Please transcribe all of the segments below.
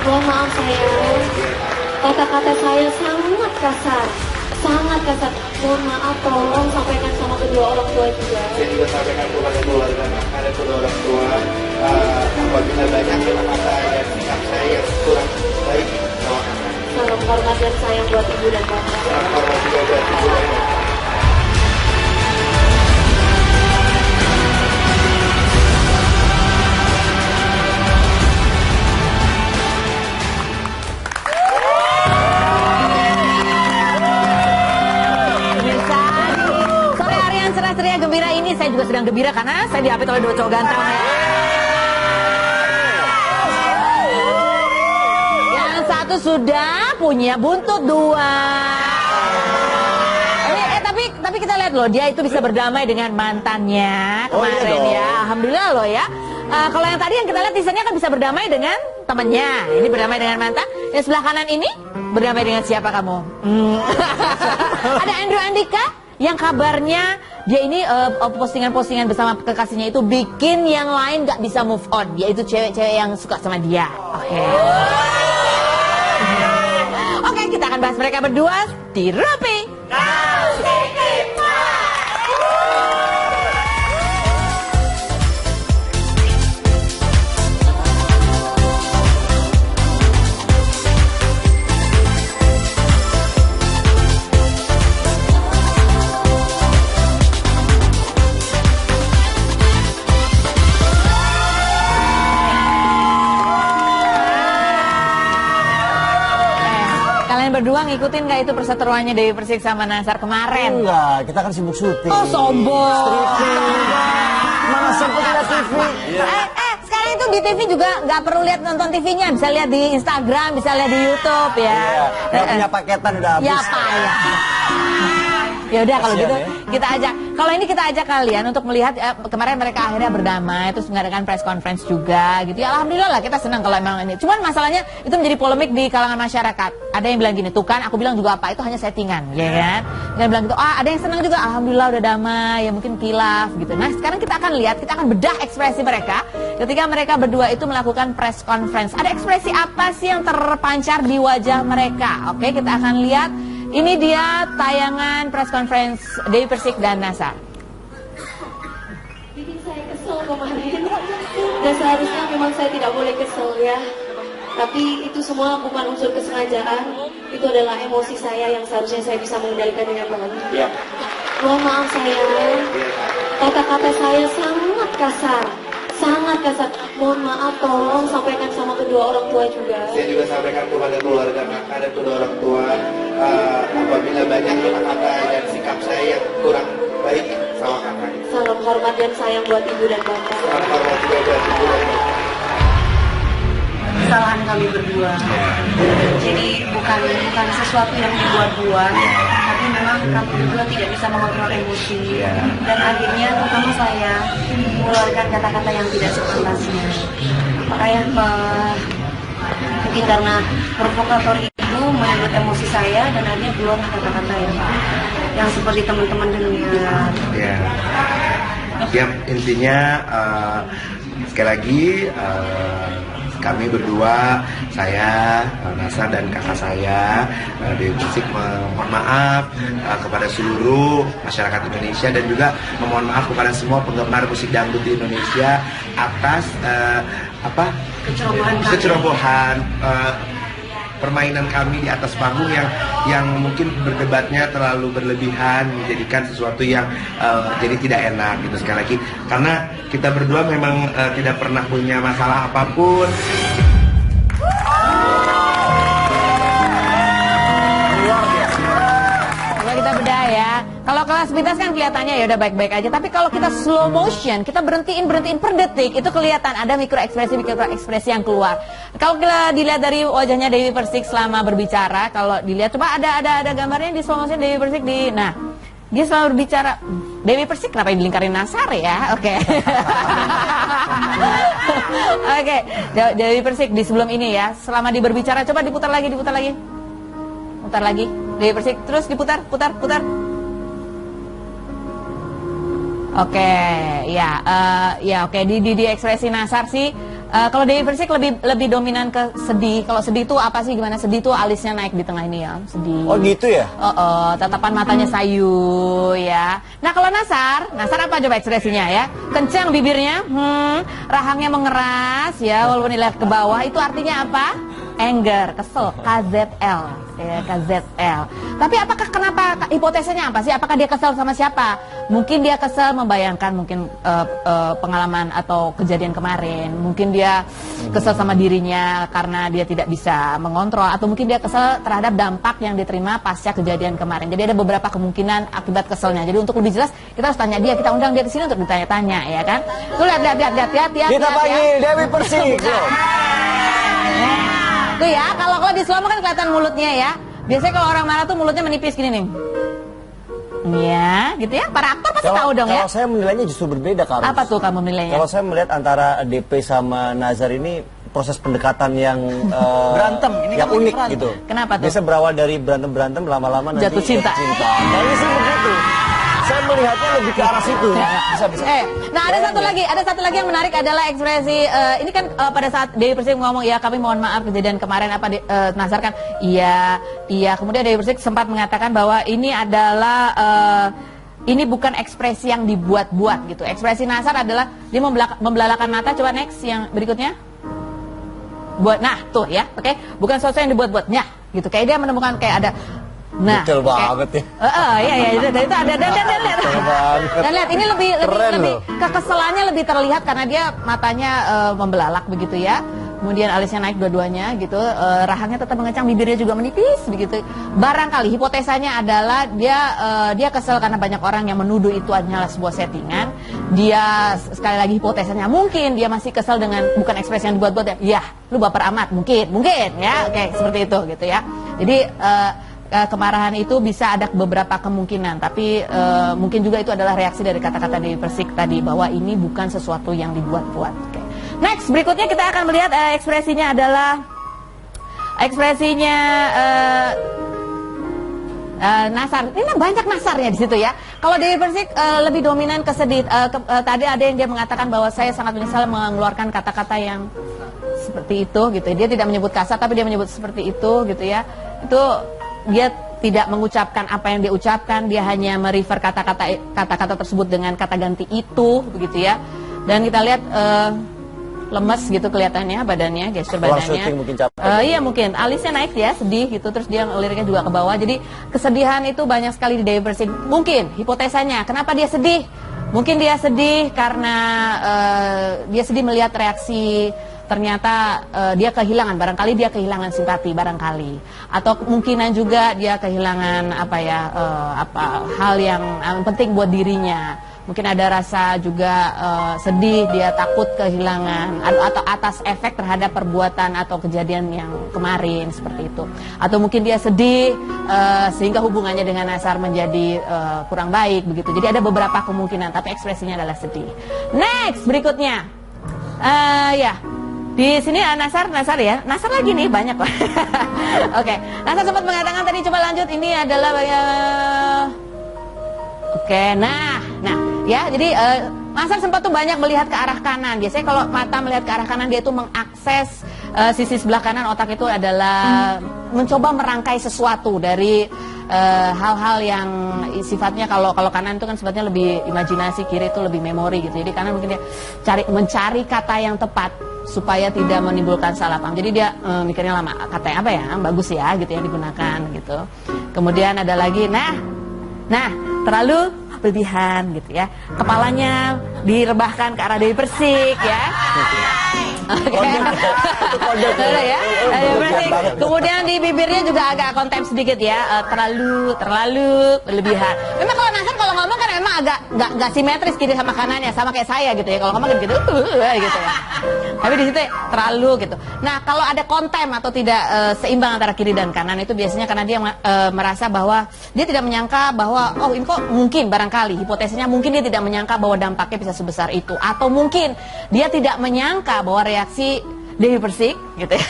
Mohon maaf sayang, kata-kata saya sangat kasar, sangat kasar. Mohon maaf, tolong sampaikan sama kedua orang tua juga. Saya juga sampaikan kepada keluarga dan kedua orang tua, apabila banyak kata-kata dan sikap saya yang kurang baik sama kakak. Salam hormat dan sayang buat ibu dan bapak. Salam hormat juga buat ibu dan bapak. Ceria gembira ini saya juga sedang gembira karena saya diapit oleh dua cowok ganteng ya. Yang satu sudah punya buntut dua. Tapi kita lihat loh, dia itu bisa berdamai dengan mantannya kemarin ya. Alhamdulillah loh ya. Kalau yang tadi yang kita lihat teasernya kan bisa berdamai dengan temannya. Ini berdamai dengan mantan. Yang sebelah kanan ini berdamai dengan siapa kamu? Ada Andrew Andika yang kabarnya dia ini postingan-postingan bersama kekasihnya itu bikin yang lain gak bisa move on. Yaitu cewek-cewek yang suka sama dia. Oke, kita akan bahas mereka berdua di Rupi. Berdua ngikutin nggak itu perseteruannya Dewi Persik sama Nasar kemarin? Enggak, kita kan sibuk syuting. Oh sombong. Mana sempat lihat TV? Sekarang itu di TV juga nggak perlu lihat nonton TV-nya, bisa lihat di Instagram, bisa lihat di YouTube ya. Nggak punya paketan udah habis. Ya payah. Ya udah kalau gitu kita ajak. Kalau ini kita ajak kalian untuk melihat kemarin mereka akhirnya berdamai, terus mengadakan press conference juga gitu. Ya alhamdulillah lah, kita senang kalau emang ini. Cuman masalahnya itu menjadi polemik di kalangan masyarakat. Ada yang bilang gini, tuh kan aku bilang juga apa itu hanya settingan, ya kan? Dan bilang gitu, ada yang senang juga, alhamdulillah udah damai, ya mungkin kilaf gitu. Nah sekarang kita akan lihat, kita akan bedah ekspresi mereka ketika mereka berdua itu melakukan press conference. Ada ekspresi apa sih yang terpancar di wajah mereka? Oke, kita akan lihat. Ini dia tayangan press conference Dewi Persik dan Nasar. Bikin saya kesel kemarin. Dan seharusnya memang saya tidak boleh kesel ya. Tapi itu semua bukan unsur kesengajaan. Itu adalah emosi saya yang seharusnya saya bisa mengendalikan dengan baik. Ya. Mohon maaf sayang, kata-kata saya sangat kasar, sangat kasar. Mohon maaf, tolong sampaikan sama kedua orang tua juga. Saya juga sampaikan kepada keluarga kakak dan kedua orang tua, apabila banyak kata-kata dan sikap saya yang kurang baik sama kakak. Salam hormat dan sayang buat ibu dan bapak. Salam hormat juga buat ibu dan bapak. Kesalahan kami berdua. Jadi bukan sesuatu yang dibuat-buat, tapi memang kami berdua tidak bisa mengontrol emosi. Dan akhirnya terutama saya mengeluarkan kata-kata yang tidak sepantasnya. Makanya mungkin karena provokator itu menurut emosi saya dan akhirnya keluar kata-kata yang seperti teman-teman dengar. Ya, intinya sekali lagi kami berdua, saya, Nasar dan kakak saya, Dewi Persik mohon maaf kepada seluruh masyarakat Indonesia dan juga memohon maaf kepada semua penggemar musik dangdut di Indonesia atas kecerobohan permainan kami di atas panggung yang mungkin berdebatnya terlalu berlebihan, menjadikan sesuatu yang jadi tidak enak gitu. Sekali lagi karena kita berdua memang tidak pernah punya masalah apapun. Kita bedah ya. Kalau kelas pintas kan kelihatannya ya udah baik-baik aja. Tapi kalau kita slow motion, kita berhentiin per detik, itu kelihatan ada mikro ekspresi yang keluar. Kalau kita dilihat dari wajahnya Dewi Persik selama berbicara, kalau dilihat coba ada gambarnya di slow motion Dewi Persik di. Nah, dia selalu berbicara. Dewi Persik kenapa dilingkarin Nasar ya? Oke. Oke, Dewi Persik di sebelum ini ya, selama dia berbicara coba diputar lagi. Putar lagi. Dewi Persik terus diputar. Oke, ya oke di ekspresi Nasar sih Kalau Dewi Persik lebih dominan ke sedih. Kalau sedih itu apa sih, gimana? Sedih itu alisnya naik di tengah ini ya, sedih. Oh gitu ya? Tatapan matanya sayu ya. Nah kalau Nasar apa coba ekspresinya ya? Kencang bibirnya, rahangnya mengeras ya, walaupun dilihat ke bawah. Itu artinya apa? Anger, kesel, KZL, ya, KZL. Tapi apakah kenapa hipotesanya apa sih? Apakah dia kesel sama siapa? Mungkin dia kesel membayangkan mungkin pengalaman atau kejadian kemarin. Mungkin dia kesel sama dirinya karena dia tidak bisa mengontrol, atau mungkin dia kesel terhadap dampak yang diterima pasca kejadian kemarin. Jadi ada beberapa kemungkinan akibat keselnya. Jadi untuk lebih jelas kita harus tanya dia, kita undang dia ke sini untuk ditanya-tanya ya kan. Tuh lihat. Kita panggil Dewi Persik. Tuh ya, kalau di slow kan kelihatan mulutnya ya. Biasanya kalau orang marah tuh mulutnya menipis gini nih. Ya, gitu ya. Para aktor pasti tahu dong ya. Kalau saya menilainya justru berbeda, Kak. Apa tuh kamu menilainya? Kalau saya melihat antara DP sama Nazar ini proses pendekatan yang berantem, ini yang kan unik berantem. gitu. Kenapa tuh? Biasa berawal dari berantem lama-lama nanti Jatuh cinta. Kayaknya sih begitu. Saya melihatnya lebih ke arah situ. Bisa. Nah ada satu lagi yang menarik adalah ekspresi ini kan pada saat Dewi Persik ngomong ya kami mohon maaf kejadian kemarin apa Nazar kan iya kemudian Dewi Persik sempat mengatakan bahwa ini adalah ini bukan ekspresi yang dibuat-buat gitu. Ekspresi Nazar adalah dia membelalakan mata. Coba next yang berikutnya. Nah tuh ya, oke. Bukan sesuatu yang dibuat-buatnya gitu. Kayak dia menemukan kayak ada. Nah, detail banget ya. Iya, dan itu ada dan lihat. Dan lihat ini lebih kekesalannya lebih terlihat karena dia matanya membelalak begitu ya. Kemudian alisnya naik dua-duanya gitu, rahangnya tetap mengecang, bibirnya juga menipis begitu. Barangkali hipotesanya adalah dia kesel karena banyak orang yang menuduh itu adalah sebuah settingan. Dia sekali lagi hipotesanya mungkin dia masih kesel dengan bukan ekspresi yang dibuat-buat ya. Ya, lu baper amat mungkin ya. Oke, seperti itu gitu ya. Jadi kemarahan itu bisa ada beberapa kemungkinan, tapi mungkin juga itu adalah reaksi dari kata-kata Dewi Persik tadi bahwa ini bukan sesuatu yang dibuat-buat. Okay. Next, berikutnya kita akan melihat ekspresinya adalah ekspresinya Nasar. Ini banyak Nasarnya di situ ya. Kalau Dewi Persik lebih dominan kesedih. Tadi ada yang dia mengatakan bahwa saya sangat menyesal mengeluarkan kata-kata yang seperti itu gitu. Dia tidak menyebut kasar, tapi dia menyebut seperti itu gitu ya. Itu dia tidak mengucapkan apa yang dia ucapkan, dia hanya merefer kata-kata tersebut dengan kata ganti itu, begitu ya. Dan kita lihat lemes gitu kelihatannya badannya, gestur badannya. Mungkin capek. Iya mungkin, alisnya naik ya, sedih gitu, terus dia liriknya juga ke bawah. Jadi kesedihan itu banyak sekali di Dewi Persik. Mungkin hipotesanya, kenapa dia sedih? Mungkin dia sedih karena dia sedih melihat reaksi. Ternyata dia kehilangan, barangkali dia kehilangan simpati barangkali, atau kemungkinan juga dia kehilangan hal yang penting buat dirinya. Mungkin ada rasa juga sedih, dia takut kehilangan atau atas efek terhadap perbuatan atau kejadian yang kemarin seperti itu. Atau mungkin dia sedih sehingga hubungannya dengan Nasar menjadi kurang baik begitu. Jadi ada beberapa kemungkinan, tapi ekspresinya adalah sedih. Next berikutnya, di sini Nasar ya, Nasar lagi nih banyak lah. Oke, Nasar sempat mengatakan tadi, coba lanjut, ini adalah nah ya, jadi Nasar sempat tuh banyak melihat ke arah kanan. Biasanya kalau mata melihat ke arah kanan, dia tuh mengakses sisi sebelah kanan otak itu adalah mencoba merangkai sesuatu dari hal-hal yang sifatnya kalau kanan itu kan sifatnya lebih imajinasi, kiri itu lebih memori gitu. Jadi kanan mungkin dia mencari kata yang tepat supaya tidak menimbulkan salah paham. Jadi dia mikirnya lama, kata yang apa ya bagus ya gitu yang digunakan gitu. Kemudian ada lagi nah terlalu berlebihan gitu ya. Kepalanya direbahkan ke arah Dewi Persik ya. Ya. Kemudian di bibirnya juga agak konten sedikit ya, terlalu berlebihan. Memang kalau Nasar kalau ngomong kan memang agak nggak simetris kiri sama kanannya, sama kayak saya gitu ya. Kalau ngomong gitu gitu ya. Tapi di situ terlalu gitu. Nah kalau ada konten atau tidak seimbang antara kiri dan kanan itu biasanya karena dia merasa bahwa dia tidak menyangka bahwa ini kok mungkin barangkali hipotesisnya mungkin dia tidak menyangka bahwa dampaknya bisa sebesar itu, atau mungkin dia tidak menyangka bahwa reaksi Dewi Persik gitu ya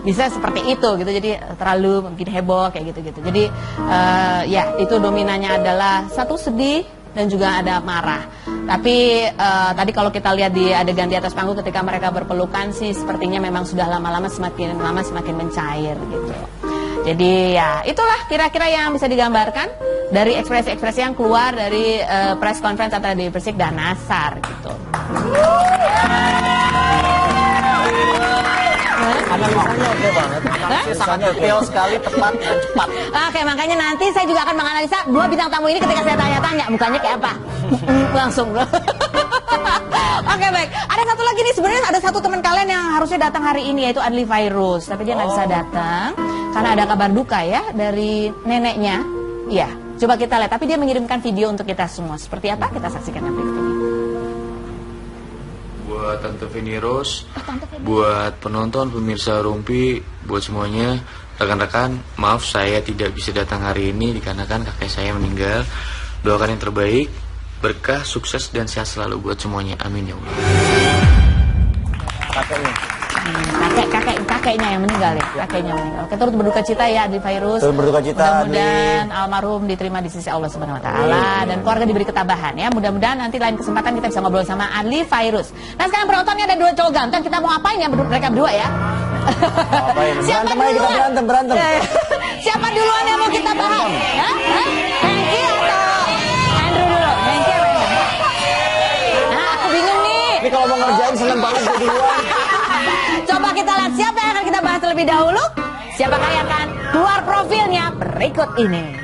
bisa seperti itu gitu. Jadi terlalu mungkin heboh kayak gitu. Jadi ya itu dominannya adalah satu sedih, dan juga ada marah. Tapi tadi kalau kita lihat di adegan di atas panggung ketika mereka berpelukan sih sepertinya memang sudah lama-lama semakin mencair gitu. Jadi ya itulah kira-kira yang bisa digambarkan dari ekspresi-ekspresi yang keluar dari press conference antara Dewi Persik dan Nassar gitu. Analisanya oke banget. Sangat detail sekali, tepat dan cepat. Oke, makanya nanti saya juga akan menganalisa dua bintang tamu ini ketika saya tanya-tanya mukanya kayak apa. Langsung. Oke, baik. Ada satu lagi nih, sebenarnya ada satu teman kalian yang harusnya datang hari ini, yaitu Adli Fairuz. Tapi dia nggak bisa datang karena ada kabar duka ya dari neneknya. Iya, coba kita lihat. Tapi dia mengirimkan video untuk kita semua. Seperti apa? Kita saksikan yang berikut ini. Buat Tante Feni Rose, buat penonton, pemirsa Rumpi, buat semuanya, rekan-rekan, maaf saya tidak bisa datang hari ini dikarenakan kakek saya meninggal. Doakan yang terbaik, berkah, sukses, dan sehat selalu buat semuanya. Amin ya Allah. Kakeknya yang meninggal ya, kakeknya meninggal. Oke, turut berduka cita ya Adli Fairuz. Turut berduka cita. Mudah-mudahan almarhum diterima di sisi Allah Subhanahu Wa Taala dan keluarga diberi ketabahan ya. Mudah-mudahan nanti lain kesempatan kita bisa ngobrol sama Adli Fairuz. Nah sekarang penontonnya ada dua cowok ganteng. Kita mau ngapain ya mereka berdua ya? Siapa duluan? Berantem. Siapa duluan yang mau kita bahas? Hengki atau Andrew dulu? Hengki atau Andrew? Nah aku bingung nih. Ini kalau mau ngerjain seneng banget jadi duluan. Coba kita lihat siapa yang akan kita bahas terlebih dahulu. Siapakah yang akan keluar profilnya berikut ini.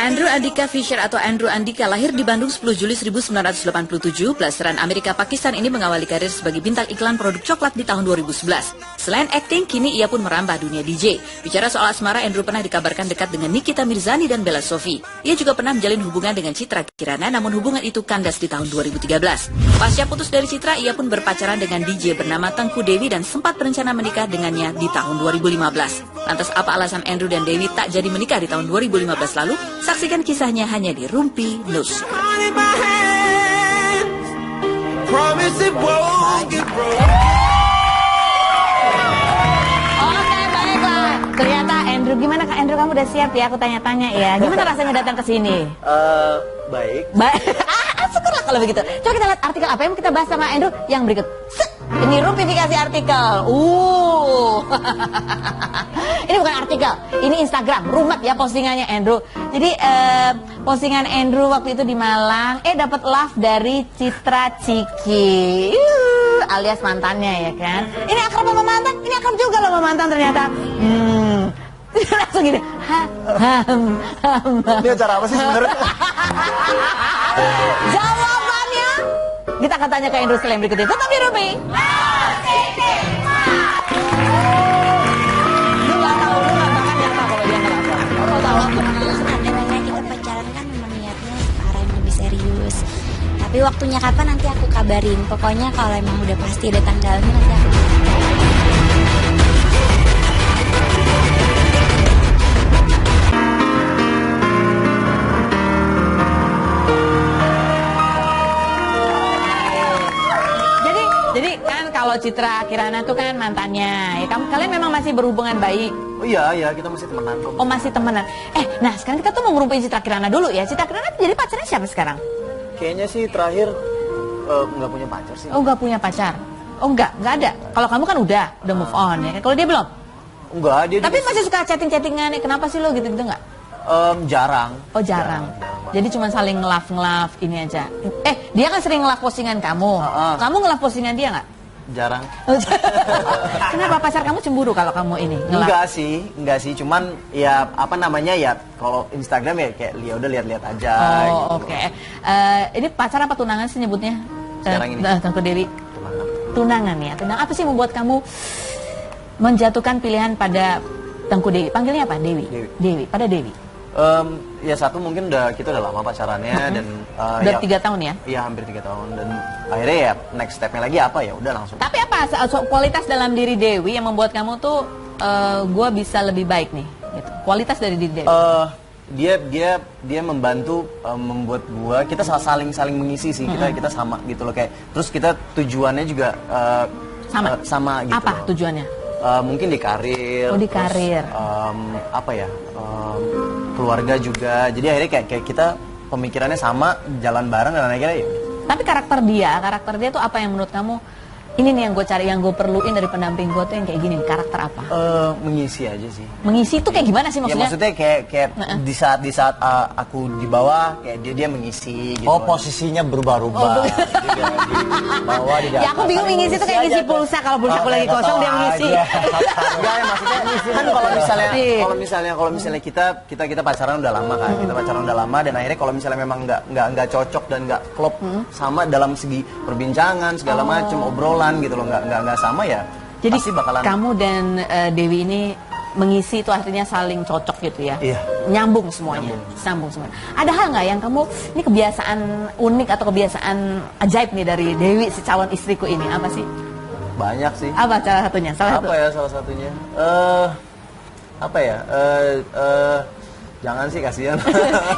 Andrew Andika Fisher atau Andrew Andika lahir di Bandung 10 Juli 1987. Blasteran Amerika Pakistan ini mengawali karir sebagai bintang iklan produk coklat di tahun 2011. Selain akting, kini ia pun merambah dunia DJ. Bicara soal asmara, Andrew pernah dikabarkan dekat dengan Nikita Mirzani dan Bella Sophie. Ia juga pernah menjalin hubungan dengan Citra Kirana, namun hubungan itu kandas di tahun 2013. Pasca putus dari Citra, ia pun berpacaran dengan DJ bernama Tengku Dewi dan sempat berencana menikah dengannya di tahun 2015. Lantas apa alasan Andrew dan Dewi tak jadi menikah di tahun 2015 lalu? Saksikan kisahnya hanya di Rumpi News. Oke, baiklah. Ternyata Andrew, gimana Kak Andrew, kamu udah siap ya? Aku tanya-tanya ya. Gimana rasanya datang ke sini? Baik. Syukurlah kalau begitu. Coba kita lihat artikel apa yang kita bahas sama Andrew yang berikut. Ini rumpifikasi artikel. Ini bukan artikel, ini Instagram. Rumet ya postingannya Andrew. Jadi postingan Andrew waktu itu di Malang, dapat love dari Citra Ciki, alias mantannya ya kan. Ini akrab sama mantan, ini akrab juga loh sama mantan ternyata. Langsung gini. Ini acara apa sih sebenarnya? Jawabannya kita akan tanya ke Andrew setelah yang berikut ini. Tetap di Rumpi. Sebenarnya kita pacaran kan memang niatnya sekarang yang lebih serius. Tapi waktunya kapan nanti aku kabarin. Pokoknya kalau emang udah pasti ada tanggalnya nanti aku Jadi kan kalau Citra Kirana tuh kan mantannya, ya kalian memang masih berhubungan baik. Oh iya, kita masih temenan kok. Oh masih temenan. Nah sekarang kita tuh mau ngerumpiin Citra Kirana dulu ya. Citra Kirana jadi pacarnya siapa sekarang? Kayaknya sih terakhir nggak punya pacar sih. Oh nggak punya pacar. Oh nggak ada. Kalau kamu kan udah move on ya. Kalau dia belum? Enggak, dia. Tapi masih suka chatting-chattingan. Kenapa sih lo gitu-gitu nggak? Jarang. Oh jarang. Jadi cuma saling nge-love ini aja. Dia kan sering nge-love postingan kamu. Kamu nge-love postingan dia nggak? Jarang. Kenapa pacar kamu cemburu kalau kamu ini nge-love? Enggak sih. Cuman ya apa namanya ya kalau Instagram ya kayak udah lihat-lihat aja. Oh gitu. oke. Ini pacar apa tunangan sih nyebutnya? Sekarang ini. Tengku Dewi. Tunangan ya. Tunangan apa sih membuat kamu menjatuhkan pilihan pada Tengku Dewi? Panggilnya apa? Dewi. Pada Dewi. Ya satu mungkin kita udah lama pacarannya dan udah 3 tahun ya? Iya hampir 3 tahun dan akhirnya ya next stepnya lagi apa ya udah langsung. Tapi apa kualitas dalam diri Dewi yang membuat kamu tuh gue bisa lebih baik nih? Gitu. Kualitas dari diri Dewi? Dia membantu membuat kita saling mengisi sih kita sama gitu loh kayak terus kita tujuannya juga sama gitu. Apa tujuannya? Mungkin di karir. Oh, di karir. Apa ya? Keluarga juga. Jadi akhirnya kayak kita pemikirannya sama, jalan bareng dan akhirnya ya. Tapi karakter dia tuh apa yang menurut kamu? Ini nih yang gue cari, yang gue perluin dari pendamping gue tuh yang kayak gini, karakter apa? Mengisi aja sih. Mengisi itu kayak gimana sih maksudnya? Ya maksudnya kayak di saat aku di bawah, kayak dia mengisi gitu. Oh, posisinya berubah-ubah. Dia di bawah, di atas. Ya aku bingung mengisi itu kayak ngisi pulsa, kalau pulsa aku lagi kosong dia mengisi. Enggak ya, maksudnya kan kalau misalnya kita pacaran udah lama kan, kita pacaran udah lama dan akhirnya kalau misalnya memang nggak cocok dan nggak klop sama dalam segi perbincangan segala macam, obrolan gitu loh, nggak sama ya. Jadi pasti bakalan. Kamu dan Dewi ini mengisi itu artinya saling cocok gitu ya? Iya. Nyambung semuanya. Sambung semuanya. Ada hal nggak yang kamu, ini kebiasaan unik atau kebiasaan ajaib nih dari Dewi si calon istriku ini, apa sih? Banyak sih. Apa salah satunya? Salah satunya? Apa ya? Jangan sih, kasihan.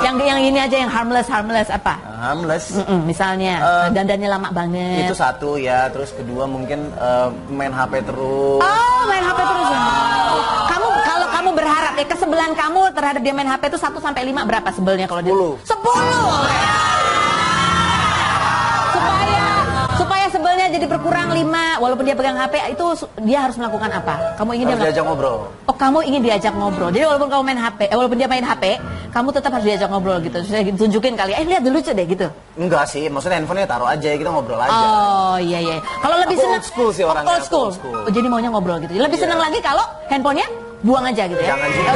yang ini aja, yang harmless apa? Harmless. Misalnya dandannya lama banget. Itu satu ya. Terus kedua mungkin main HP terus. Oh, main HP terus ya. Kalau kamu berharap ya, kesebelan kamu terhadap dia main HP itu 1 sampai 5 berapa sebelnya kalau dia? 10. Supaya sebelnya jadi berkurang 5 walaupun dia pegang HP, itu dia harus melakukan apa? Kamu ingin harus diajak ngobrol. Oh, kamu ingin diajak ngobrol. Jadi walaupun kamu main HP, walaupun dia main HP, kamu tetap harus diajak ngobrol gitu. Saya tunjukin kali. Lihat dulu lucu deh gitu. Enggak sih, maksudnya handphonenya taruh aja, kita ngobrol aja. Oh, iya. Kalau lebih senang old school sih orangnya. Old school. Oh, jadi maunya ngobrol gitu. Lebih senang lagi kalau handphonenya buang aja gitu ya. Jangan juga.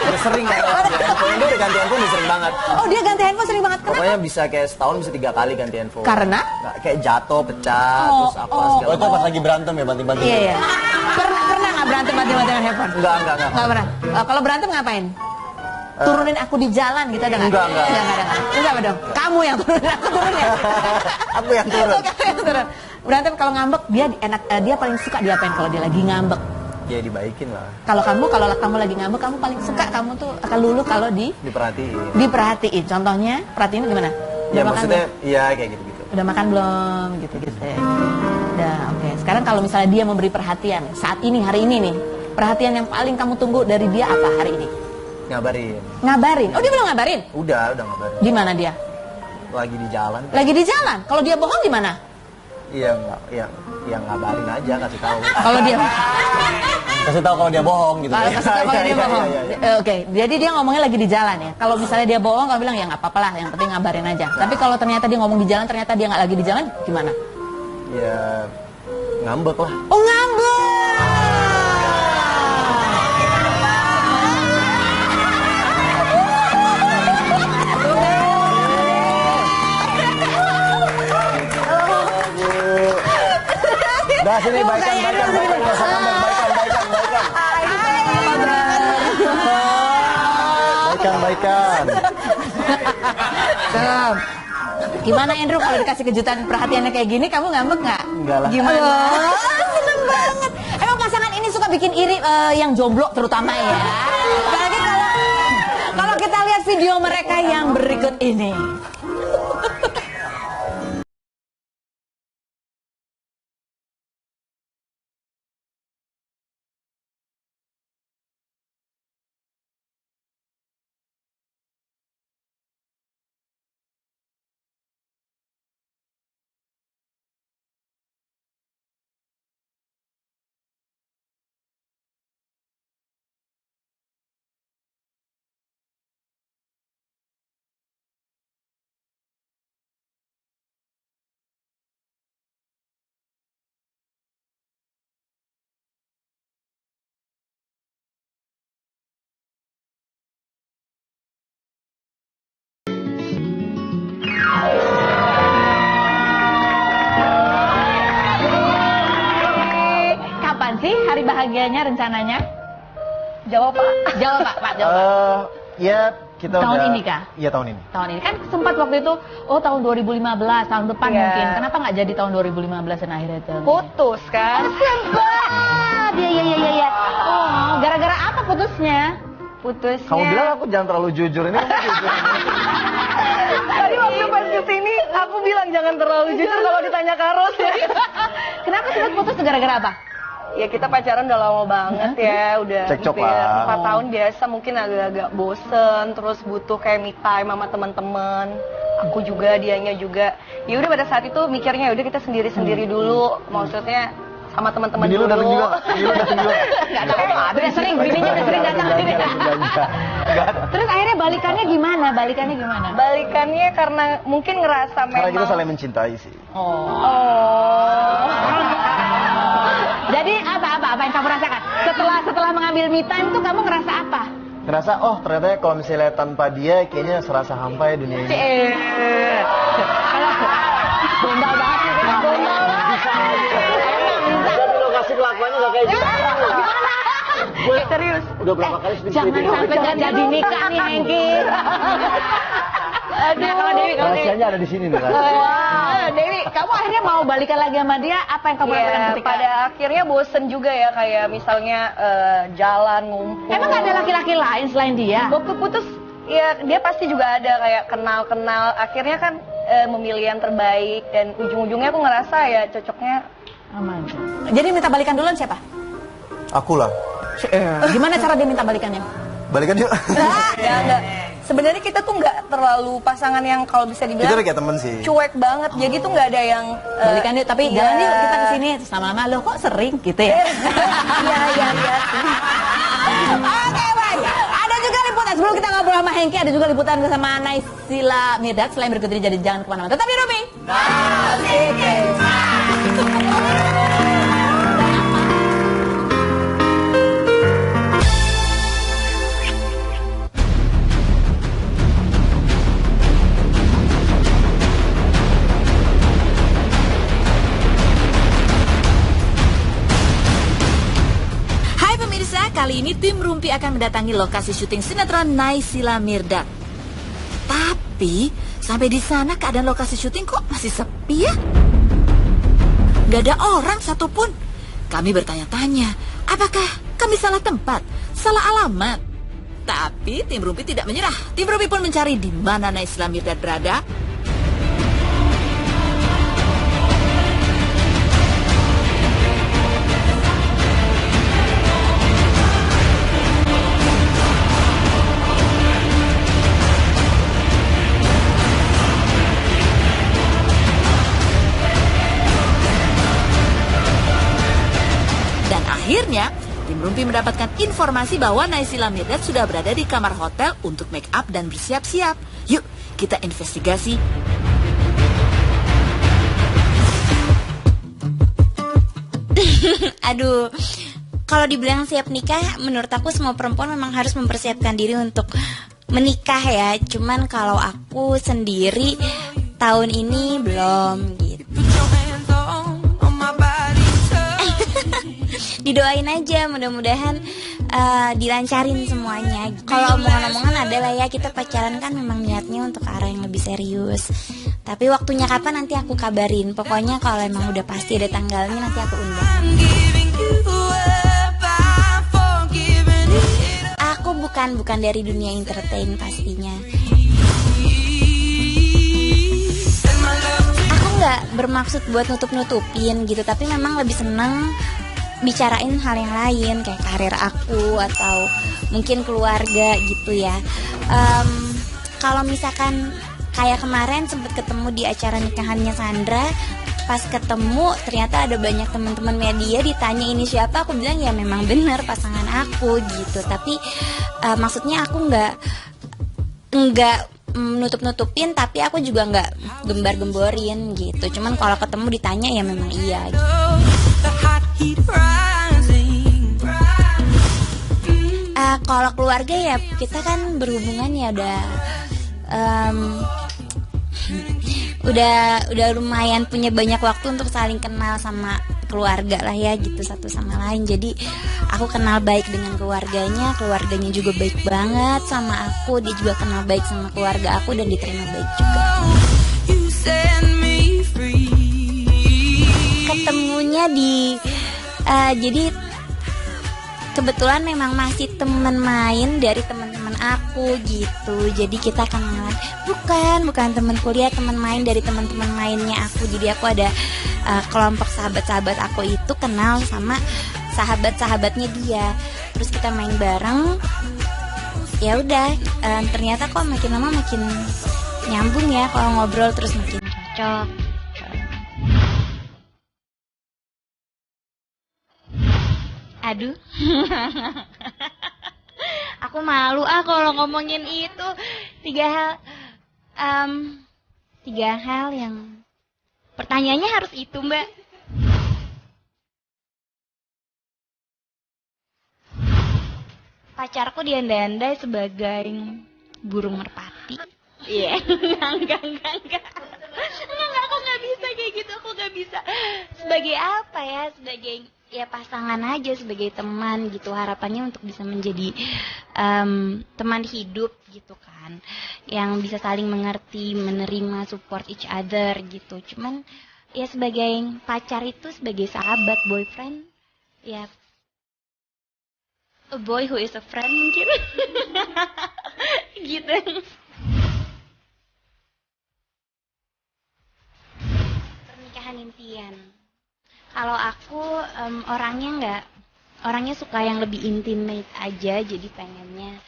Udah sering kan. Handphone dia udah ganti handphone udah sering banget. Oh, dia ganti handphone sering banget. Kenapa? Pokoknya bisa kayak setahun bisa 3 kali ganti handphone. Karena? Nggak, kayak jatuh, pecah, terus apa segala. Oh, itu pas lagi berantem ya, banting-banting. Iya. Pernah nggak berantem banting-bantingan handphone? Enggak. Nggak pernah. Kalau berantem ngapain? Turunin aku di jalan gitu ada nggak? Enggak dong. Kamu yang turunin, aku turun ya. Aku yang turun. Berantem kalau ngambek dia paling suka diapain kalau dia lagi ngambek? Ya dibaikin lah. Kalau kamu lagi ngambek, kamu paling suka kamu tuh akan luluh kalau diperhatiin. Contohnya, perhatiin gimana? Ya maksudnya, iya kayak gitu-gitu. Udah makan belum? Gitu-gitu. Udah, oke. Sekarang kalau misalnya dia memberi perhatian saat ini, hari ini nih, perhatian yang paling kamu tunggu dari dia apa hari ini? Ngabarin. Oh, dia belum ngabarin? Udah ngabarin. Di mana dia? Lagi di jalan. Lagi di jalan. Kalau dia bohong gimana? Iya, ngabarin aja, kasih tahu. Kalau dia kasih tahu kalau dia bohong gitu. Kasih tahu kalau dia bohong. Oke, jadi dia ngomongnya lagi di jalan ya. Kalau misalnya dia bohong, kamu bilang ya nggak apa-apa lah, yang penting ngabarin aja. Tapi kalau ternyata dia ngomong di jalan, ternyata dia nggak lagi di jalan, gimana? Ya ngambek lah. Oh, ngambek. Udah sini baikan. Gimana Andrew kalau dikasih kejutan perhatiannya kayak gini, kamu ngambek nggak? Enggak lah. Gimana? Seneng banget. Emang pasangan ini suka bikin iri yang jomblo terutama ya. Apalagi kalau kita lihat video mereka yang berikut ini. Kapan sih hari bahagianya rencananya? Jawab Pak. Jawab Pak. Ya kita tahun udah. Ini kah? Iya tahun ini. Tahun ini kan sempat waktu itu, tahun 2015, tahun depan mungkin. Kenapa nggak jadi tahun 2015 dan akhirnya itu? Putus kan? Sempat. Iya. Oh, gara-gara apa putusnya? Putusnya. Kamu bilang aku jangan terlalu jujur, ini kamu jujur. Tadi waktu pas kesini aku bilang jangan terlalu jujur kalau ditanya Karos ya. Kenapa sempat putus gara-gara apa? Ya kita pacaran udah lama banget ya, udah Cekcok hampir lah. 4 tahun biasa, mungkin agak-agak bosen, terus butuh kayak me time sama teman-teman. Aku juga, dianya juga. Ya udah pada saat itu mikirnya udah kita sendiri-sendiri dulu, maksudnya sama teman-teman Bini lu dulu. datang juga. Bini lu datang juga. Nggak ada, udah sering, bininya udah sering datang. Terus akhirnya balikannya gimana? Balikannya karena mungkin ngerasa Karena memang. kita saling mencintai sih. Oh. Jadi apa yang kamu rasakan? Setelah mengambil me time tuh kamu ngerasa apa? Ngerasa, oh ternyata kalau misalnya tanpa dia kayaknya serasa hampa ya dunia ini. Gombal banget sih, gombal banget. Di lokasi kelakuannya gak kayak gitu. Serius. Udah berapa kali speed Jangan dating? sampai nggak jadi nikah nih Hengki. Nah, kalau Dewi, Rahasianya ada di sini nih kan. Dewi, kamu akhirnya mau balikan lagi sama dia? Apa yang kamu lakukan Iya, ketika? pada akhirnya bosen juga ya, kayak misalnya jalan ngumpul. Emang nggak ada laki-laki lain selain dia? Waktu putus, ya dia pasti juga ada kayak kenal-kenal. Akhirnya kan memilih yang terbaik dan ujung-ujungnya aku ngerasa ya cocoknya. Aman. Jadi minta balikan duluan siapa? Aku lah. Gimana cara dia minta balikannya? Balikan yuk. Enggak. Sebenarnya kita tuh nggak terlalu pasangan yang kalau bisa Kita dibilang udah kayak temen sih. cuek banget. Jadi tuh nggak ada yang Balikan yuk, tapi jalan yuk kita kesini. Terus lama-lama lo kok sering gitu ya? Iya. Oke baik, ada juga liputan sebelum kita ngobrol sama Hengki, ada juga liputan bersama Naysila Mirdad. Selain berikut ini, jadi jangan kemana-mana, tetap di Rumi. Hai pemirsa, kali ini tim Rumpi akan mendatangi lokasi syuting sinetron Naysila Mirdad. Tapi sampai di sana keadaan lokasi syuting kok masih sepi ya? Gak ada orang satupun. Kami bertanya-tanya, apakah kami salah tempat, salah alamat? Tapi tim Rumpi tidak menyerah. Tim Rumpi pun mencari di mana Naysila Mirdad berada. Dan akhirnya, tim Rumpi mendapatkan informasi bahwa Naysila Mirdad sudah berada di kamar hotel untuk make up dan bersiap-siap. Yuk, kita investigasi. Aduh, kalau dibilang siap nikah, menurut aku semua perempuan memang harus mempersiapkan diri untuk menikah ya. Cuman kalau aku sendiri tahun ini belum gitu. Didoain aja, mudah-mudahan dilancarin semuanya. Kalau omongan-omongan adalah ya kita pacaran kan memang niatnya untuk arah yang lebih serius. Tapi waktunya kapan nanti aku kabarin. Pokoknya kalau emang udah pasti ada tanggalnya nanti aku undang. Aku bukan dari dunia entertain pastinya. Aku nggak bermaksud buat nutup-nutupin gitu, tapi memang lebih seneng bicarain hal yang lain kayak karir aku atau mungkin keluarga gitu ya. Kalau misalkan kayak kemarin sempat ketemu di acara nikahannya Sandra, pas ketemu ternyata ada banyak teman-teman media ditanya ini siapa, aku bilang ya memang bener pasangan aku gitu. Tapi maksudnya aku nggak nutup-nutupin, tapi aku juga nggak gembar-gemborin gitu. Cuman kalau ketemu ditanya ya memang iya gitu. Kalau keluarga ya kita kan berhubungan ya udah lumayan punya banyak waktu untuk saling kenal sama keluarga lah ya gitu satu sama lain. Jadi aku kenal baik dengan keluarganya juga baik banget sama aku, dia juga kenal baik sama keluarga aku dan diterima baik juga. Ketemunya jadi kebetulan memang masih teman main dari teman-teman aku gitu. Jadi kita kenalan bukan teman kuliah, teman main dari teman-teman mainnya aku. Jadi aku ada kelompok sahabat-sahabat aku itu kenal sama sahabat-sahabatnya dia. Terus kita main bareng. Ya udah, ternyata kok makin lama makin nyambung ya kalau ngobrol, terus makin cocok. Aduh. Aku malu kalau ngomongin itu. Tiga hal yang pertanyaannya harus itu, Mbak. Pacarku diandai-andai sebagai burung merpati. Iya, enggak. Enggak, aku nggak bisa kayak gitu, aku nggak bisa. Sebagai apa ya? Sebagai ya pasangan aja, sebagai teman gitu. Harapannya untuk bisa menjadi teman hidup gitu kan, yang bisa saling mengerti, menerima, support each other gitu. Cuman ya sebagai pacar itu sebagai sahabat, boyfriend, ya a boy who is a friend mungkin. Gitu. Pernikahan impian. Kalau aku orangnya suka yang lebih intimate aja, jadi pengennya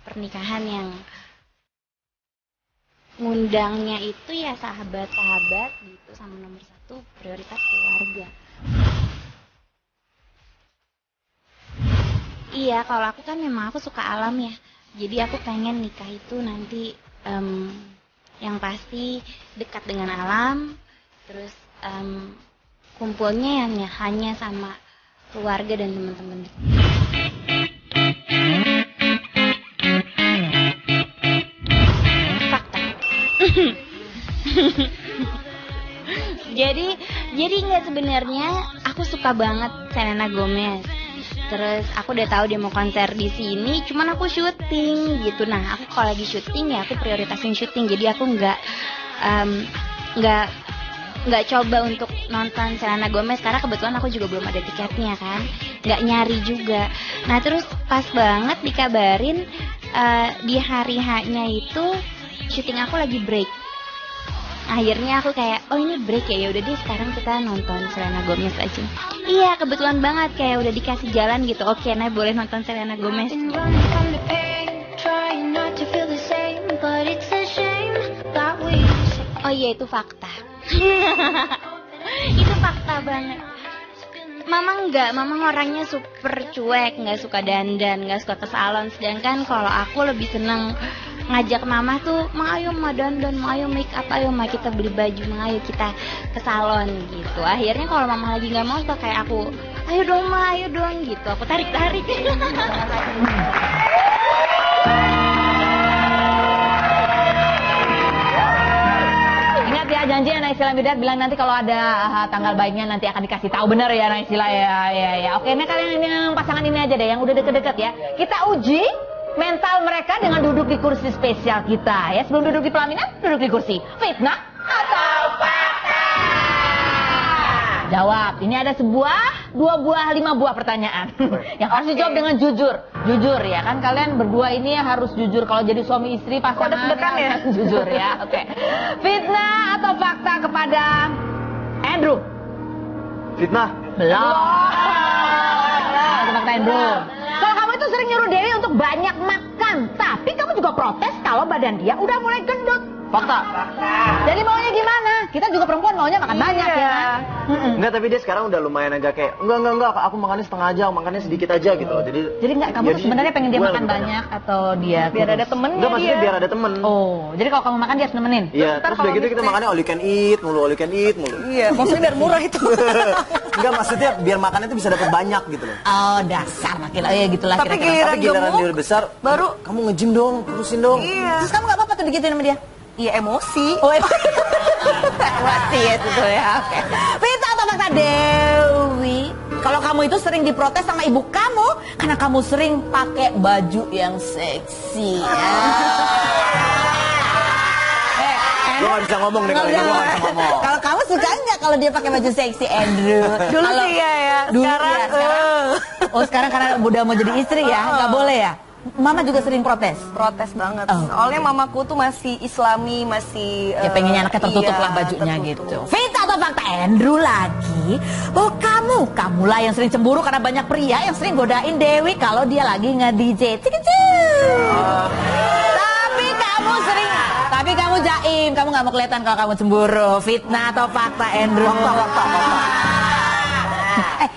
pernikahan yang ngundangnya itu ya sahabat-sahabat gitu, sama nomor satu prioritas keluarga. Iya, kalau aku kan memang aku suka alam ya, jadi aku pengen nikah itu nanti yang pasti dekat dengan alam, terus kumpulnya yang hanya sama keluarga dan teman-teman. Fakta. jadi nggak, sebenarnya aku suka banget Selena Gomez. Terus aku udah tahu dia mau konser di sini, cuman aku syuting gitu. Nah, aku kalau lagi syuting ya aku prioritasin syuting. Jadi aku nggak coba untuk nonton Selena Gomez karena kebetulan aku juga belum ada tiketnya kan, nggak nyari juga. Nah terus pas banget dikabarin di hari H-nya itu syuting aku lagi break. Akhirnya aku kayak, oh ini break ya, udah deh sekarang kita nonton Selena Gomez aja. Iya, kebetulan banget kayak udah dikasih jalan gitu. Oke, nah boleh nonton Selena Gomez. Oh iya, itu fakta. Itu fakta banget. Mama orangnya super cuek, nggak suka dandan, nggak suka ke salon. Sedangkan kalau aku lebih seneng ngajak mama tuh, ayo ma dandan, ayo make up, ayo ma kita beli baju, ayo kita ke salon gitu. Akhirnya kalau mama lagi nggak mau tuh kayak aku, ayo dong ma, ayo dong gitu. Aku tarik. Ingat ya, janji ya Naysila Mirdad bilang nanti kalau ada tanggal baiknya nanti akan dikasih tahu. Bener ya Naysila ya. Oke, nah kalian yang pasangan ini aja deh yang udah deket-deket ya. Kita uji mental mereka dengan duduk di kursi spesial kita ya. Sebelum duduk di pelaminan, duduk di kursi. Fitnah atau fakta? Jawab. Ini ada 5 buah pertanyaan yang harus dijawab dengan jujur. Jujur ya kan, kalian berdua ini harus jujur. Kalau jadi suami istri pasangan ya? Jujur ya. Oke. Fitnah atau fakta kepada Andrew? Fitnah. Belum. Fakta Andrew. Kalau kamu itu sering nyuruh Dewi untuk banyak makan, tapi kamu juga protes kalau badan dia udah mulai gendut. Fakta. Jadi maunya gimana? Kita juga perempuan maunya makan banyak ya kan? Enggak, tapi dia sekarang udah lumayan agak kayak enggak, aku makannya setengah aja, makannya sedikit aja gitu. Jadi enggak, kamu tuh sebenarnya pengen dia makan banyak atau dia biar ada temennya? Enggak, maksudnya biar ada temen. Oh, jadi kalau kamu makan dia harus nemenin? Iya, terus udah gitu kita makannya all you can eat mulu. Iya, maksudnya biar murah itu. Enggak, maksudnya biar makannya itu bisa dapat banyak gitu loh. Oh, dasar makin ya gitulah tapi kira-kira. Tapi giliran dia udah besar, baru kamu nge-gym dong, kurusin dong. Iya. Terus kamu gak apa-apa tuh digituin sama dia? Iya, emosi. Oh, emosi ya itu ya. Oke. Fitnah atau fakta Dewi? Kalau kamu itu sering diprotes sama ibu kamu karena kamu sering pakai baju yang seksi. Gue gak bisa ngomong nih kalau ini, gue gak bisa ngomong. Kalau kamu suka nggak kalau dia pakai baju seksi, Andrew? Dulu sih ya. Dulu sekarang, ya, sekarang. Oh, sekarang karena udah mau jadi istri ya, nggak boleh ya? Mama juga sering protes? Protes banget. Soalnya mamaku tuh masih Islami, masih... Ya pengennya anaknya tertutup iya, lah bajunya tertutup. gitu. Fitnah atau atau fakta Andrew lagi bahwa kamulah yang sering cemburu karena banyak pria yang sering godain Dewi kalau dia lagi nge-DJ. Tapi kamu jaim, kamu nggak mau kelihatan kalau kamu cemburu. Fitnah atau fakta Andrew? Fakta.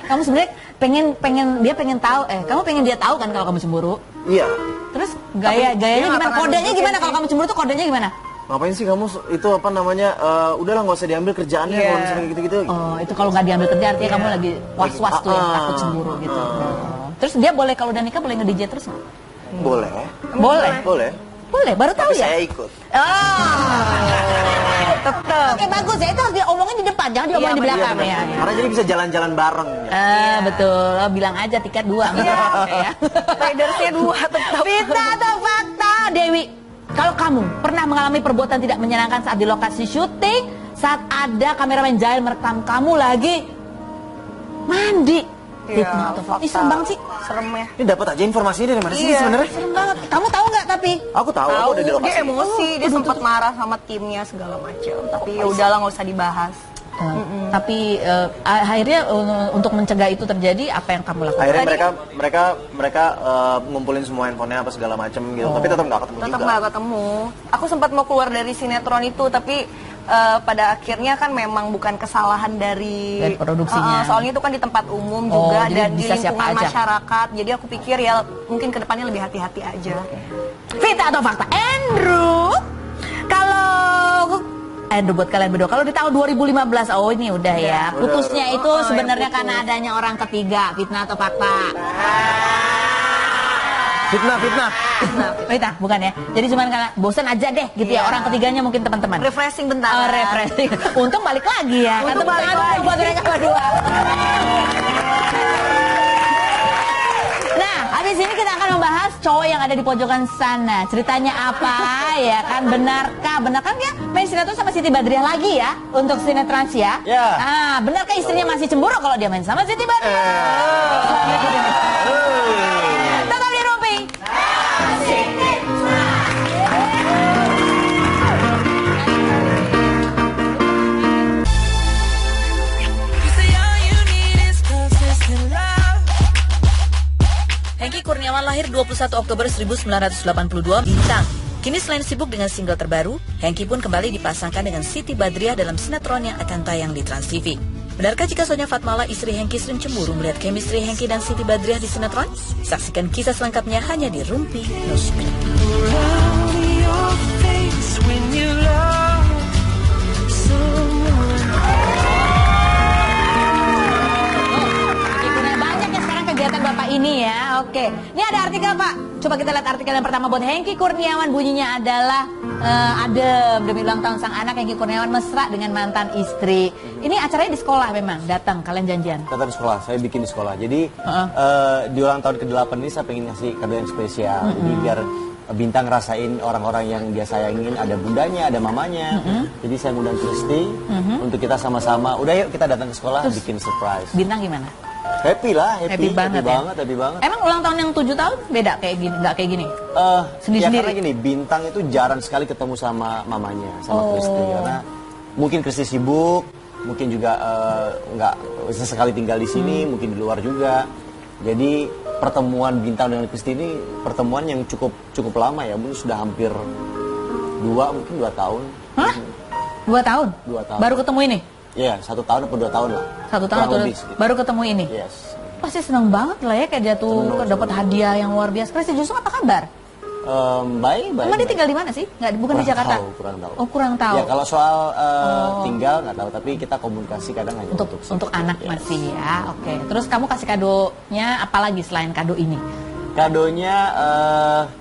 Kamu sebenarnya pengen tahu, kamu pengen dia tahu kan kalau kamu cemburu? Iya. Terus gayanya gimana? Kodenya gimana kalau kamu cemburu tuh kodenya gimana? Ngapain sih kamu itu apa namanya? Udahlah nggak usah diambil kerjaannya kalau misalnya gitu-gitu. Oh, itu kalau nggak diambil kerjaan artinya kamu lagi was-was tuh ya, takut cemburu gitu. Terus dia boleh kalau udah nikah boleh nge-DJ terus nggak? Boleh. Boleh, baru tahu ya? Saya ikut. Tetap. Oke, bagus ya, itu harus diomongin di depan, jangan diomongin di belakang ya. Karena jadi bisa jalan-jalan bareng. Betul, bilang aja tiket 2. Ridersnya 2 tetap. Fitnah atau fakta, Dewi? Kalau kamu pernah mengalami perbuatan tidak menyenangkan saat di lokasi syuting, saat ada kameramen jahil merekam kamu lagi mandi. Fitnah atau fakta? Ih, serem banget sih. Serem ya. Ini dapat aja informasinya dari mana sih sebenarnya? Serem banget. Kamu tahu nggak tapi? Aku tahu, aku udah di lokasi. Dia emosi, dia sempat marah sama timnya segala macam. Tapi ya udahlah nggak usah dibahas. Tapi akhirnya untuk mencegah itu terjadi, apa yang kamu lakukan? Akhirnya mereka ngumpulin semua handphonenya apa segala macam gitu. Tapi tetap nggak ketemu juga. Tetap nggak ketemu. Aku sempat mau keluar dari sinetron itu, tapi pada akhirnya kan memang bukan kesalahan dari produksinya. Soalnya itu kan di tempat umum juga dan di lingkungan aja. Masyarakat. Jadi aku pikir ya mungkin kedepannya lebih hati-hati aja. Fitnah atau fakta? Andrew, kalau Andrew buat kalian berdua, kalau di tahun 2015, oh ini udah ya, putusnya itu sebenarnya karena adanya orang ketiga. Fitnah atau fakta? Fitnah, bukan ya? Jadi cuma karena bosan aja deh gitu ya, orang ketiganya mungkin teman-teman. Refreshing bentar. Refreshing. Untung balik lagi ya. Untung balik lagi buat mereka berdua. Nah, habis ini kita akan membahas cowok yang ada di pojokan sana. Ceritanya apa ya kan? Benarkah ya main sinetron sama Siti Badriah lagi ya untuk sinetron ya? Benarkah istrinya masih cemburu kalau dia main sama Siti Badriah? Tetap di Rumpi. Hengky Kurniawan lahir 21 Oktober 1982, Bintang. Kini selain sibuk dengan single terbaru, Hengky pun kembali dipasangkan dengan Siti Badriah dalam sinetron yang akan tayang di Trans TV. Benarkah jika Sonia Fatmala, istri Hengky, sering cemburu melihat chemistry Hengky dan Siti Badriah di sinetron? Saksikan kisah selengkapnya hanya di Rumpi No Script. Kegiatan Bapak ini ya, oke. Ini ada artikel Pak, coba kita lihat artikel yang pertama buat Hengky Kurniawan, bunyinya adalah adem demi ulang tahun sang anak. Hengky Kurniawan mesra dengan mantan istri. Ini acaranya di sekolah memang, datang kalian janjian? Tetap di sekolah, saya bikin di sekolah. Jadi di ulang tahun ke-8 ini saya pengen ngasih kado yang spesial. Jadi biar Bintang rasain orang-orang yang dia sayangin, ada bundanya, ada mamanya. Jadi saya ngundang Kristi untuk kita sama-sama. Udah yuk kita datang ke sekolah. Terus, bikin surprise. Bintang gimana? Happy lah, happy banget. Emang ulang tahun yang 7 tahun beda kayak gini, nggak kayak gini? Sendiri-sendiri. Ya karena gini, Bintang itu jarang sekali ketemu sama mamanya, sama Kristi. Karena mungkin Kristi sibuk, mungkin juga nggak sesekali tinggal di sini, mungkin di luar juga. Jadi pertemuan Bintang dengan Kristi ini pertemuan yang cukup lama ya, mungkin sudah hampir 2 tahun. Hah? 2 tahun? 2 tahun. Baru ketemu ini? Iya, 1 tahun atau 2 tahun lah. 1 tahun atau baru ketemu ini? Yes. Pasti senang banget lah ya, kayak dia tuh dapat hadiah yang luar biasa. Kristi justru apa kabar? Baik. Emang dia tinggal di mana sih? Bukan di Jakarta? Kurang tahu. Oh, kurang tahu. Ya kalau soal tinggal nggak tahu, tapi kita komunikasi kadang hanya untuk anak masih ya. Oke. Terus kamu kasih kadonya apa lagi selain kado ini? Kadonya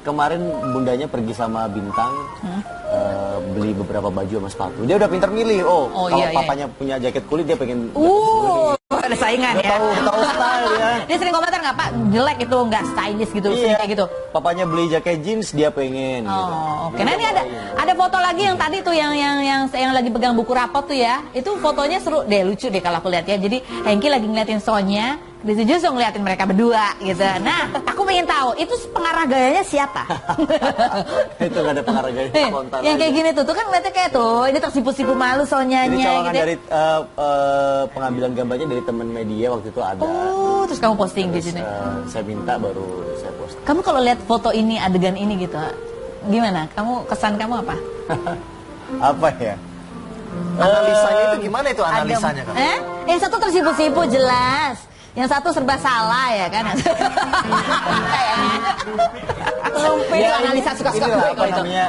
kemarin bundanya pergi sama Bintang beli beberapa baju sama sepatu. Dia udah pintar milih. Kalau papanya punya jaket kulit dia pengen. Ada saingan ya. Tahu style ya. Dia sering komentar nggak Pak, jelek itu nggak stylish gitu, sering kayak gitu. Papanya beli jaket jeans dia pengen. Oke. Nah ini ada foto lagi yang tadi tuh yang lagi pegang buku rapot tuh ya. Itu fotonya seru deh, lucu deh kalau aku lihat ya. Jadi Hengky lagi ngeliatin Sonya Desi justru ngeliatin mereka berdua gitu. Nah, aku pengen tahu itu pengarah gayanya siapa? Itu nggak ada pengarah gaya, spontan yang kayak aja. gini tuh kan ngeliatnya kayak tuh, ini tersipu-sipu malu Sonyanya Ini colongan gitu. dari pengambilan gambarnya dari teman media waktu itu ada. Oh, terus kamu posting di Terus, sini. saya minta baru saya post. Kamu kalau lihat foto ini, adegan ini gitu, gimana? Kamu kesan kamu apa? Apa ya? Analisanya itu gimana itu analisanya kan? Yang satu tersipu-sipu jelas, yang satu serba salah ya kan? Itu analisa suka-suka inilah, gue apa kalau itu. namanya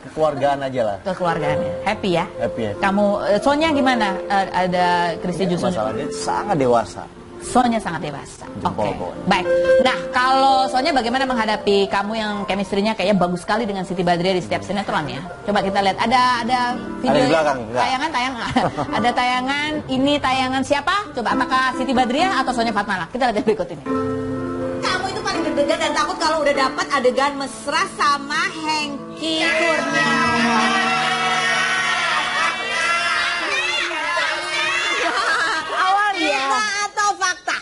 kekeluargaan aja lah. Kekeluargaannya, happy ya? Happy ya. Kamu, Sonya gimana? Ada Christy Jusung? Masalahnya sangat dewasa. Sonya sangat dewasa. Jempol Oke. pokoknya. Baik. Nah, kalau Sonya bagaimana menghadapi kamu yang chemistry-nya kayaknya bagus sekali dengan Siti Badriah di setiap sinetron ya? Coba kita lihat. Ada video Ada di belakang, enggak? tayangan. Ada tayangan. Ini tayangan siapa? Coba apakah Siti Badriah atau Sonya Fatmala? Kita lihat yang berikut ini. Kamu itu paling deg-degan dan takut kalau udah dapat adegan mesra sama Hengky Kurniawan. Awalnya Atau fakta?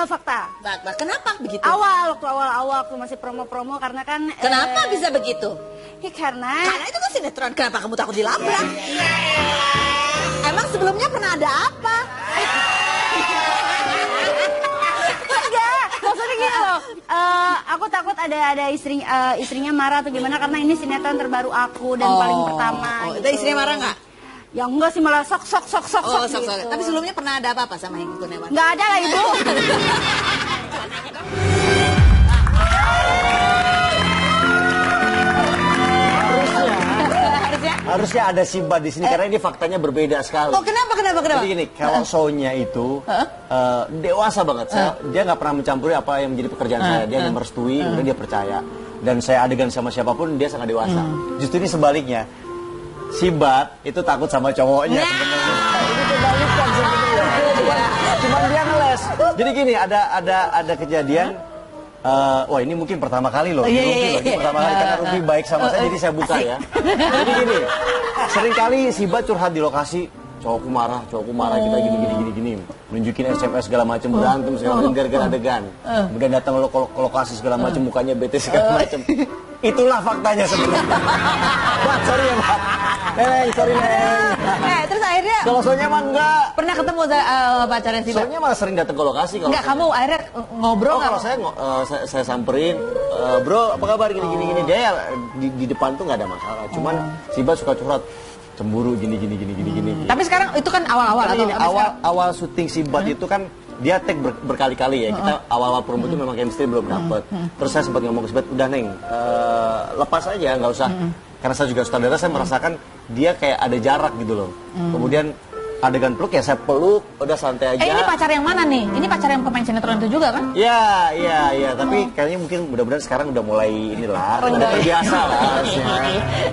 fakta. Fakta. Kenapa begitu? Waktu awal aku masih promo-promo karena kan Kenapa bisa begitu? ya karena Karena itu kan sinetron. Kenapa kamu takut dilabrak? Emang sebelumnya pernah ada apa? enggak, maksudnya gini loh. Aku takut ada istrinya marah atau gimana karena ini sinetron terbaru aku dan paling pertama. Itu gitu. istrinya marah nggak? Ya enggak sih, malah sok Sok. gitu. Tapi sebelumnya pernah ada apa sama Hengky Kurniawan? Enggak ada lah ibu. Harusnya ada Sibat di sini karena ini faktanya berbeda sekali. Oh, kenapa? Jadi gini, kalau Sonya itu dewasa banget. Dia nggak pernah mencampuri apa yang menjadi pekerjaan saya. Dia hanya merestui, kemudian dia percaya. Dan saya adegan sama siapapun, dia sangat dewasa. Justru ini sebaliknya. Sibat itu takut sama cowoknya sebenarnya. Ini kebalikan sebenarnya. Cuman dia ngeles. Jadi gini, ada kejadian. Wah ini mungkin pertama kali loh. Ini pertama kali karena Ruby baik sama saya, jadi saya buka ya. Jadi gini, sering kali Sibat curhat di lokasi. Cowokku marah, kita gini. Nunjukin SMS segala macam, berantem segala macam gara-gara adegan. Kemudian datang ke lokasi segala macam, mukanya bete segala macam. Itulah faktanya sebenarnya. Bat, sorry ya Bat. Sorry Neng. Terus akhirnya Kalau Sonya mah enggak. pernah ketemu pacarnya Sibat? Sonya malah sering datang ke lokasi. Enggak, kamu akhirnya ngobrol Oh, nggak? kalau saya samperin, bro apa kabar gini. Dia ya, di depan tuh nggak ada masalah. Cuman Sibat suka curhat. Cemburu gini. Tapi sekarang itu kan awal-awal Tapi atau ini awal syuting Sibat itu kan dia take berkali-kali ya. Kita awal-awal promo itu memang chemistry belum dapet. Terus saya sempat ngomong ke Sibat, udah Neng, lepas aja nggak usah. Karena saya juga sutradara, saya merasakan dia kayak ada jarak gitu loh. Kemudian adegan peluk ya saya peluk, udah santai aja. ini pacar yang mana nih? Ini pacar yang pemain sinetron itu juga kan? Iya, tapi kayaknya mungkin mudah-mudahan sekarang udah mulai inilah, udah terbiasa lah harusnya.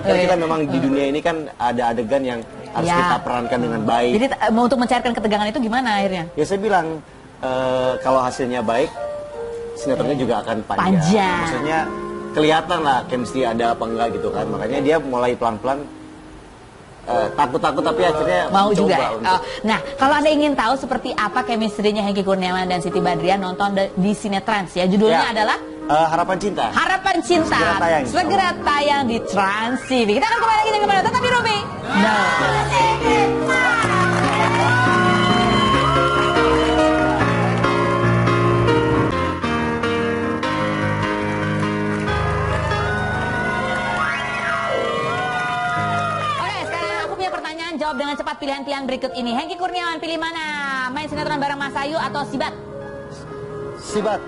Karena kita memang di dunia ini kan ada adegan yang harus kita perankan dengan baik. Jadi mau untuk mencairkan ketegangan itu gimana akhirnya? Ya saya bilang, kalau hasilnya baik, sinetronnya juga akan panjang. Maksudnya kelihatan lah chemistry ada apa enggak gitu kan. Makanya dia mulai pelan-pelan takut-takut tapi akhirnya mau juga. untuk... Nah, kalau Anda ingin tahu seperti apa chemistry-nya Hengky Kurniawan dan Siti Badriah, nonton di Sinetrans ya. Judulnya adalah Harapan Cinta. Harapan Cinta. Segera tayang di Trans TV. Kita akan kembali lagi dengan kembali tetap di Ruby. Jawab dengan cepat pilihan-pilihan berikut ini. Hengky Kurniawan pilih mana? Main sinetron bareng Mas Ayu atau Sibat? Sibat.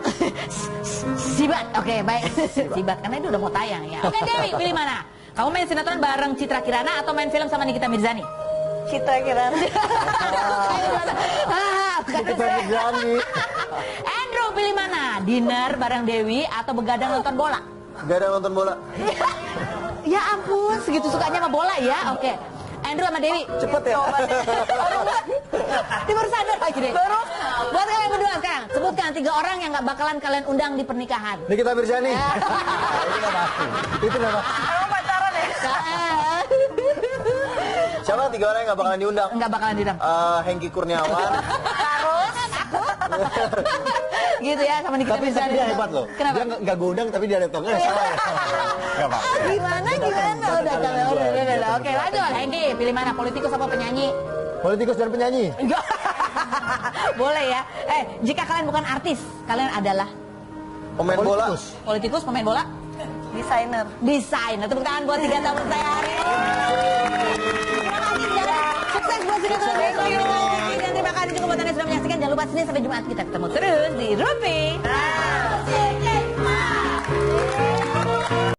Sibat. Oke, baik. Sibat karena itu udah mau tayang ya. Oke, Dewi pilih mana? Kamu main sinetron bareng Citra Kirana atau main film sama Nikita Mirzani? Citra Kirana. Nikita Mirzani. Andrew pilih mana? Dinner bareng Dewi atau begadang nonton bola? Begadang nonton bola. Ya ampun, segitu sukanya sama bola ya. Oke. Andrew sama Dewi. Cepet ya. Dia baru sadar lagi deh. Buat kalian berdua sekarang, sebutkan 3 orang yang gak bakalan kalian undang di pernikahan. Nikita Mirzani. Itu nama. Emang pacaran ya? Siapa 3 orang yang gak bakalan diundang? Gak bakalan diundang. Hengky Kurniawan. Harus. Gitu ya sama Nikita Tapi Mirzani. dia hebat loh. Kenapa? Dia nggak gondang tapi dia datang. Salah ya. Nggak apa. Gimana? Udah. Oke, lanjut. Hengki, pilih mana? Politikus apa penyanyi? Politikus dan penyanyi. Enggak. Boleh ya. Jika kalian bukan artis, kalian adalah Pemain bola. politikus, pemain bola, Desainer. desainer. Tepuk tangan buat 3 tamu saya hari ini. Terima kasih dan sukses buat sinetron dan terima kasih juga buat anda sudah menyaksikan. Jangan lupa Senin sampai Jumat kita ketemu terus di Rumpi.